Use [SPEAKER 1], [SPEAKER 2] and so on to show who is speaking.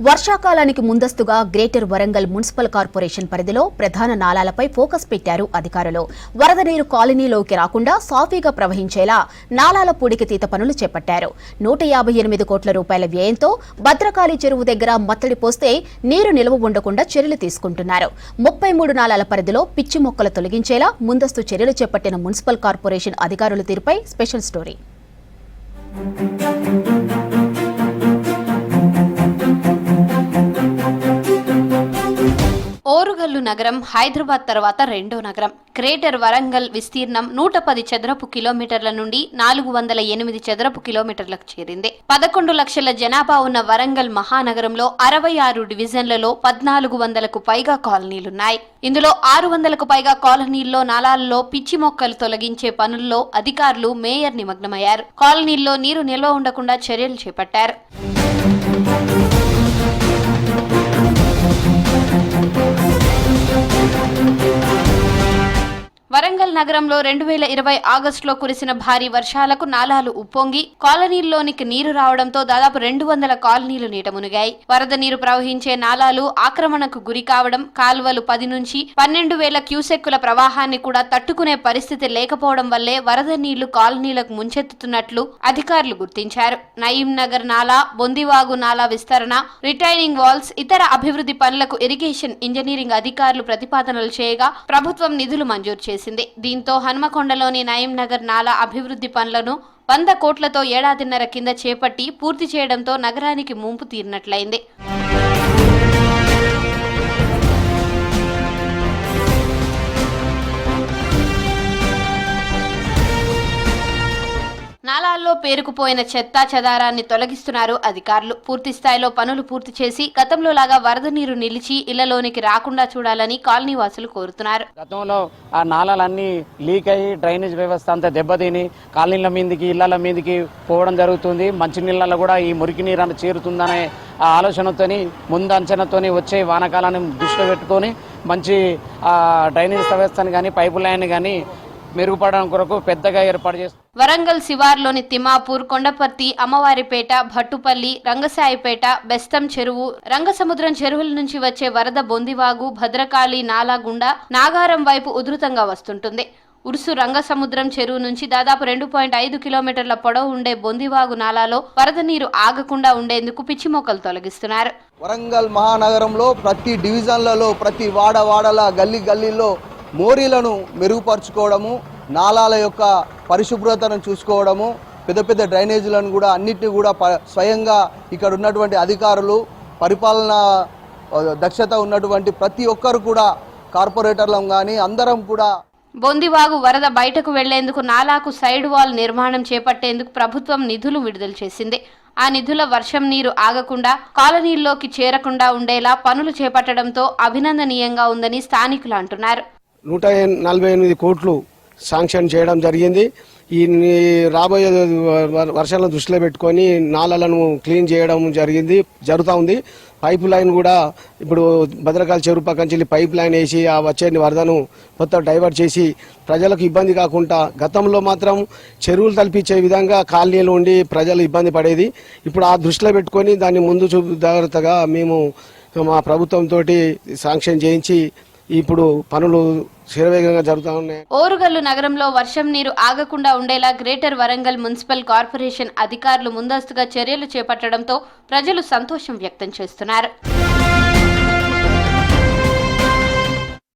[SPEAKER 1] వర్షాకాలానికి ముందస్తుగా greater Warangal municipal corporation పరిధిలో ప్రధాన నాలాలపై ఫోకస్ పెట్టారు అధికారులు. వరద నీరు కాలనీలోకి రాకుండా సాఫీగా ప్రవహించేలా నాలాల పూడికతీత పనులు చేపట్టారు. 158 కోట్ల రూపాయల వ్యయంతో భద్రకాళి చెరువు దగ్గర మత్తడి పోస్తే నీరు నిల్వ ఉండకుండా చర్యలు తీసుకుంటున్నారు. 33 నాలాల పరిధిలో పిచ్చి మొక్కలు తొలగించేలా ముందస్తు చర్యలు చేపట్టిన మున్సిపల్ కార్పొరేషన్ అధికారుల తీరుపై స్పెషల్ స్టోరీ.
[SPEAKER 2] ఓరుగల్లు నగరం హైదరాబాద్ తర్వాత రెండో నగరం. గ్రేటర్ వరంగల్ విస్తీర్ణం 110 చదరపు కిలోమీటర్ల నుండి 408 చదరపు కిలోమీటర్లకు చేరింది. 11 లక్షల జనాభా ఉన్న వరంగల్ మహానగరంలో 66 డివిజన్లలో 1400కు పైగా కాలనీలున్నాయి. ఇందులో 600కు పైగా కాలనీల్లో నాలాల్లో పిచ్చి మొక్కలు తొలగించే పనుల్లో అధికారులు మేయర్ నిమగ్నమయ్యారు. కాలనీల్లో నీరు నిల్వ ఉండకుండా చర్యలు చేపట్టారు. వరంగల్ నగరంలో 2020 ఆగస్టులో కురిసిన భారీ వర్షాలకు నాలాలు ఉప్పొంగి కాలనీల్లోనికి నీరు రావడంతో దాదాపు 200 కాలనీలు నీట మునిగాయి. వరద నీరు ప్రవహించే నాలాలు ఆక్రమణకు గురి కావడం, కాల్వలు 10 నుంచి 12,000 క్యూసెక్కుల ప్రవాహాన్ని కూడా తట్టుకునే పరిస్థితి లేకపోవడం వల్లే వరద నీళ్లు కాలనీలకు ముంచెత్తుతున్నట్లు అధికారులు గుర్తించారు. నయీం నగర్ నాలా, బొందివాగు నాలా విస్తరణ, రిటైనింగ్ వాల్స్, ఇతర అభివృద్ధి పనులకు ఇరిగేషన్ ఇంజనీరింగ్ అధికారులు ప్రతిపాదనలు చేయగా ప్రభుత్వం నిధులు మంజూరు చేసింది. దీంతో హన్మకొండలోని నయీం నగర్ నాలా అభివృద్ధి పనులను 100 కోట్లతో ఏడాదిన్నర కింద చేపట్టి పూర్తి చేయడంతో నగరానికి ముంపు తీరినట్లయింది. నాలాల్లో పేరుకుపోయిన చెత్తా చెదారాన్ని తొలగిస్తున్నారు అధికారులు. పూర్తి స్థాయిలో పనులు పూర్తి చేసి గతంలో లాగా వరద నీరు నిలిచి ఇళ్లలోనికి రాకుండా చూడాలని కాలనీ వాసులు కోరుతున్నారు.
[SPEAKER 3] గతంలో ఆ నాలాలన్నీ లీక్ అయ్యి డ్రైనేజ్ వ్యవస్థ అంతా దెబ్బతిని కాలనీల మీదకి ఇళ్ల మీదకి పోవడం జరుగుతుంది. మంచినీళ్ళలో కూడా ఈ మురికి నీరు చేరుతుందనే ఆ ఆలోచనతోని ముందు అంచనాతోని వచ్చే వానాకాలాన్ని దృష్టిలో పెట్టుకొని మంచి డ్రైనేజ్ వ్యవస్థను కానీ పైపు లైన్ కానీ మెరుగుపడడం కొరకు పెద్దగా ఏర్పాటు చేస్తారు.
[SPEAKER 2] వరంగల్ శివార్లోని తిమ్మాపూర్, కొండపర్తి, అమ్మవారిపేట, భట్టుపల్లి, రంగసాయిపేట, బెస్తం చెరువు, రంగసముద్రం చెరువుల నుంచి వచ్చే వరద బొందివాగు, భద్రకాళి నాలా గుండా నాగారం వైపు ఉధృతంగా వస్తుంటుంది. ఉరుసు రంగసముద్రం చెరువు నుంచి దాదాపు 2.5 కిలోమీటర్ల పొడవు ఉండే బొందివాగు నాలాలో వరద నీరు ఆగకుండా ఉండేందుకు పిచ్చి మొక్కలు తొలగిస్తున్నారు.
[SPEAKER 4] వరంగల్ మహానగరంలో ప్రతి డివిజన్లలో, ప్రతి వాడల గల్లీలో మోరీలను మెరుగుపరుచుకోవడము, నాలాల యొక్క పరిశుభ్రతను చూసుకోవడము, పెద్ద డ్రైనేజీలను కూడా అన్నిటిని కూడా స్వయంగా ఇక్కడ ఉన్నటువంటి అధికారులు, పరిపాలన దక్షత ఉన్నటువంటి ప్రతి ఒక్కరు కూడా కార్పొరేటర్లం కానీ అందరం కూడా
[SPEAKER 2] బొందివాగు వరద బయటకు వెళ్లేందుకు నాలాకు సైడ్ వాల్ నిర్మాణం చేపట్టేందుకు ప్రభుత్వం నిధులు విడుదల చేసింది. ఆ నిధుల వర్షం నీరు ఆగకుండా కాలనీల్లోకి చేరకుండా ఉండేలా పనులు చేపట్టడంతో అభినందనీయంగా ఉందని స్థానికులు అంటున్నారు.
[SPEAKER 5] 148 కోట్లు శాంక్షన్ చేయడం జరిగింది. ఈ రాబోయే వర్షాలను దృష్టిలో పెట్టుకొని నాలాలను క్లీన్ చేయడం జరుగుతూ ఉంది. పైప్ లైన్ కూడా ఇప్పుడు భద్రకాళి చెరువు పక్కన పైప్ లైన్ వేసి ఆ వచ్చే వరదను మొత్తం డైవర్ట్ చేసి ప్రజలకు ఇబ్బంది కాకుండా, గతంలో మాత్రం చెరువులు తలపించే విధంగా కాలనీలు ఉండి ప్రజలు ఇబ్బంది పడేది. ఇప్పుడు ఆ దృష్టిలో పెట్టుకొని దాన్ని ముందు జాగ్రత్తగా మేము మా ప్రభుత్వంతో శాంక్షన్ చేయించి ఇప్పుడు పనులు శరవేగంగా జరుగుతూ ఉన్నాయి.
[SPEAKER 2] ఓరుగల్లు నగరంలో వర్షం నీరు ఆగకుండా ఉండేలా గ్రేటర్ వరంగల్ మున్సిపల్ కార్పొరేషన్ అధికారులు ముందస్తుగా చర్యలు చేపట్టడంతో ప్రజలు సంతోషం వ్యక్తం చేస్తున్నారు.